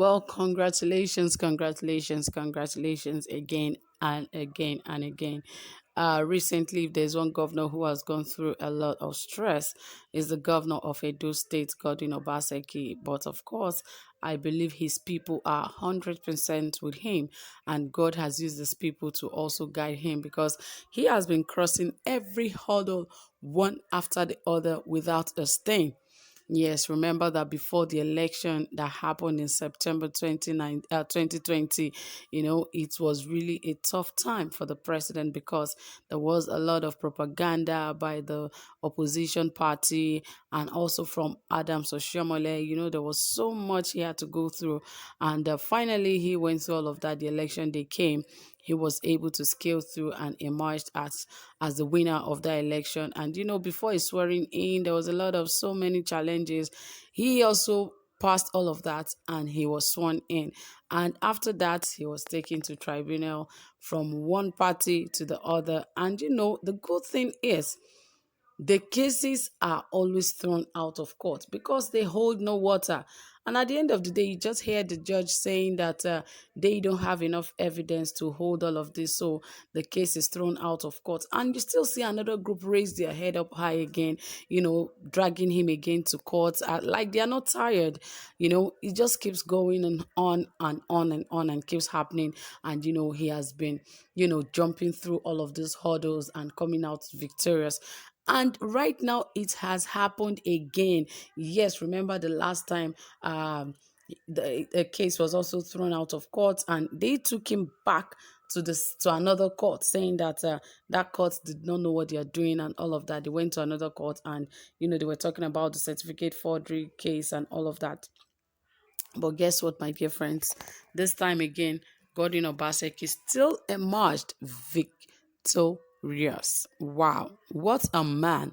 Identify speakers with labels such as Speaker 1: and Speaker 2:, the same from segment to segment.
Speaker 1: Well, congratulations again and again and again. Recently, if there's one governor who has gone through a lot of stress, is the governor of Edo State, Godwin Obaseki. But of course, I believe his people are 100% with him, and God has used his people to also guide him because he has been crossing every hurdle one after the other without a stain. Yes, remember that before the election that happened in September 2020, it was really a tough time for the president because there was a lot of propaganda by the opposition party and also from Adams Oshiomhole. There was so much he had to go through. And finally, he went through all of that. The election day came. He was able to scale through and emerged as the winner of that election. And before his swearing in, there was a lot of so many challenges. He also passed all of that and he was sworn in. And after that, he was taken to tribunal from one party to the other. And the good thing is the cases are always thrown out of court because they hold no water. And at the end of the day, you just hear the judge saying that they don't have enough evidence to hold all of this. So the case is thrown out of court. And you still see another group raise their head up high again, dragging him again to court. Like they are not tired. It just keeps going and on and on and on and keeps happening. And, he has been, jumping through all of these hurdles and coming out victorious. And right now, it has happened again. Yes, remember the last time the case was also thrown out of court, and they took him back to another court, saying that that court did not know what they are doing and all of that. They went to another court, and they were talking about the certificate forgery case and all of that. But guess what, my dear friends? This time again, Godwin Obaseki still emerged victorious. Wow, what a man!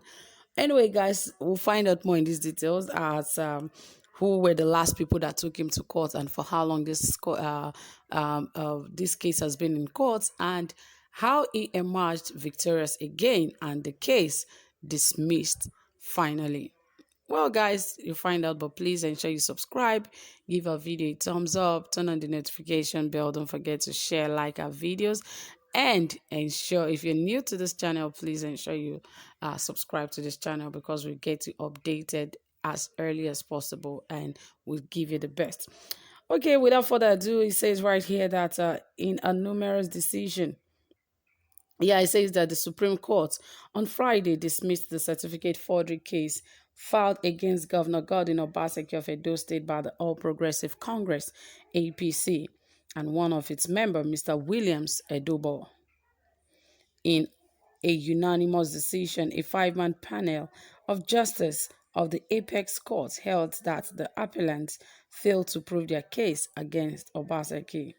Speaker 1: Anyway, guys, we'll find out more in these details as who were the last people that took him to court and for how long this case has been in court and how he emerged victorious again and the case dismissed finally. Well, guys, you find out, but please ensure you subscribe, give our video a thumbs up, turn on the notification bell. Don't forget to share, like our videos, and ensure if you're new to this channel, please ensure you subscribe to this channel because we get you updated as early as possible and we'll give you the best. Okay, without further ado, it says right here that in a numerous decision, it says that the Supreme Court on Friday dismissed the certificate forgery case filed against Governor Godwin Obaseki of Edo State by the All Progressive Congress, APC, and one of its members, Mr. Williams Edobo. In a unanimous decision, a five-man panel of justice of the Apex Court held that the appellants failed to prove their case against Obaseki.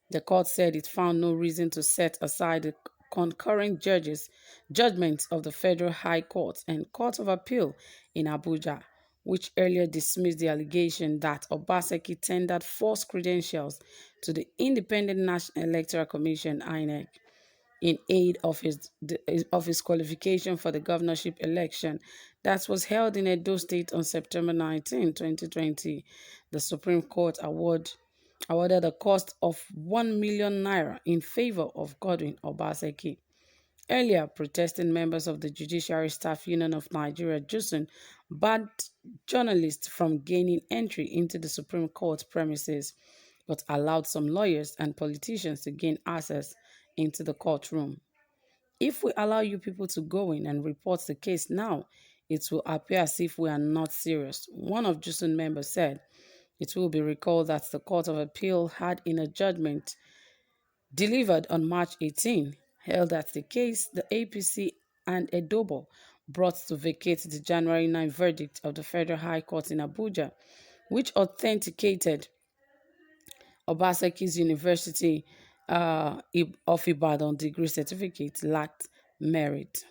Speaker 1: The court said it found no reason to set aside the concurring judgments of the Federal High Court and Court of Appeal in Abuja, which earlier dismissed the allegation that Obaseki tendered false credentials to the Independent National Electoral Commission (INEC) in aid of his qualification for the governorship election that was held in Edo State on September 19, 2020. The Supreme Court awarded a cost of 1 million naira in favor of Godwin Obaseki. Earlier, protesting members of the Judiciary Staff Union of Nigeria, JUSUN, banned journalists from gaining entry into the Supreme Court premises, but allowed some lawyers and politicians to gain access into the courtroom. If we allow you people to go in and report the case now, it will appear as if we are not serious, one of JUSUN members said. It will be recalled that the Court of Appeal had in a judgment delivered on March 18 held that the case the APC and Edobo brought to vacate the January 9 verdict of the Federal High Court in Abuja, which authenticated Obaseki's University of Ibadan degree certificate lacked merit.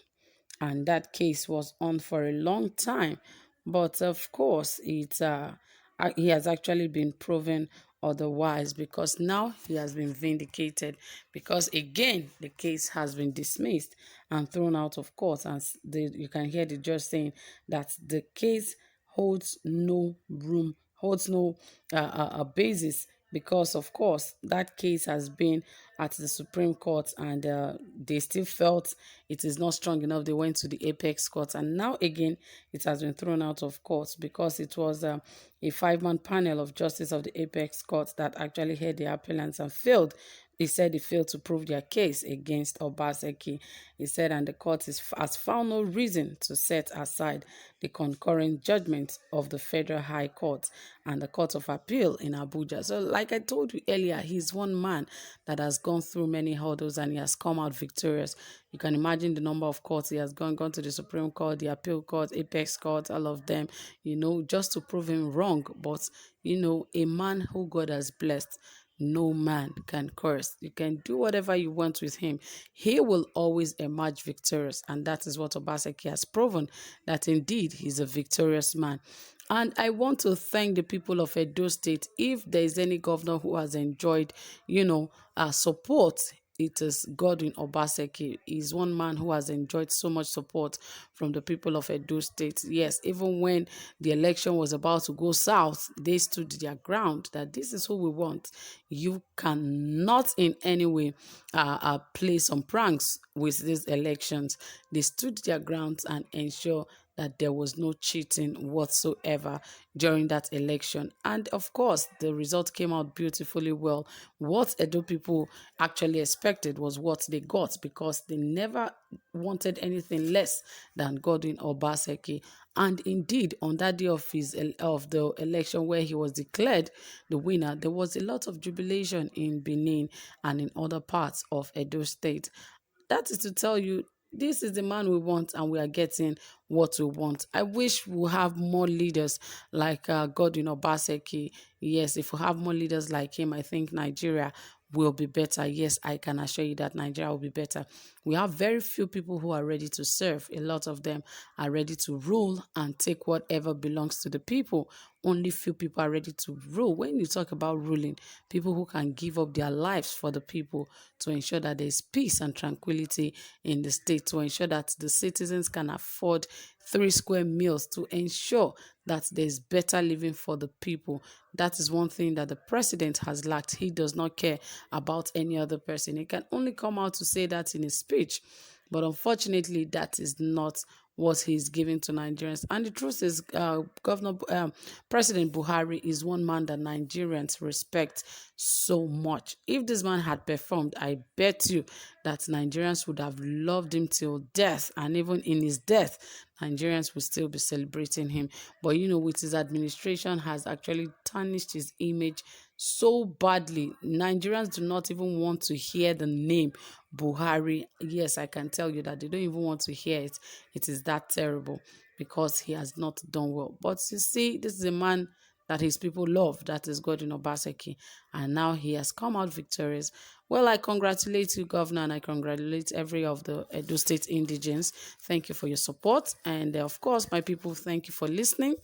Speaker 1: And that case was on for a long time. But of course, he has actually been proven otherwise because now he has been vindicated because again the case has been dismissed and thrown out of court, and you can hear the judge saying that the case holds no room holds no basis, because of course that case has been at the Supreme Court, and they still felt it is not strong enough. They went to the apex court, and now again it has been thrown out of court because it was a five-man panel of justice of the apex court that actually heard the appellants and failed. They said they failed to prove their case against Obaseki. He said, and the court has found no reason to set aside the concurrent judgment of the Federal High Court and the Court of Appeal in Abuja. So, like I told you earlier, he's one man that has gone through many hurdles and he has come out victorious. You can imagine the number of courts he has gone to the Supreme Court, the Appeal Court, Apex Court, all of them, just to prove him wrong. But, a man who God has blessed, no man can curse. You can do whatever you want with him. He will always emerge victorious. And that is what Obaseki has proven, that indeed he's a victorious man. And I want to thank the people of Edo State. If there is any governor who has enjoyed, support, it is Godwin Obaseki. He's one man who has enjoyed so much support from the people of Edo State. Yes, even when the election was about to go south, they stood their ground that this is who we want. You cannot in any way play some pranks with these elections. They stood their ground and ensure that there was no cheating whatsoever during that election. And of course, the result came out beautifully well. What Edo people actually expected was what they got, because they never wanted anything less than Godwin Obaseki. And indeed, on that day of the election where he was declared the winner, there was a lot of jubilation in Benin and in other parts of Edo State. That is to tell you, this is the man we want, and we are getting what we want. I wish we have more leaders like Godwin Obaseki. Yes, if we have more leaders like him, I think Nigeria will be better. Yes, I can assure you that Nigeria will be better. We have very few people who are ready to serve. A lot of them are ready to rule and take whatever belongs to the people. Only few people are ready to rule. When you talk about ruling, people who can give up their lives for the people to ensure that there's peace and tranquility in the state, to ensure that the citizens can afford 3 square meals, to ensure that there's better living for the people. That is one thing that the president has lacked. He does not care about any other person. He can only come out to say that in his speech. But unfortunately, that is not what he's giving to Nigerians. And the truth is, President Buhari is one man that Nigerians respect so much. If this man had performed, I bet you that Nigerians would have loved him till death. And even in his death, Nigerians will still be celebrating him. But with his administration has actually tarnished his image so badly. Nigerians do not even want to hear the name Buhari. Yes, I can tell you that they don't even want to hear it. It is that terrible, because he has not done well. But you see, this is a man that his people love. That is Godwin Obaseki. And now he has come out victorious. Well, I congratulate you, Governor, and I congratulate every of the Edo State indigents. Thank you for your support. And of course, my people, thank you for listening.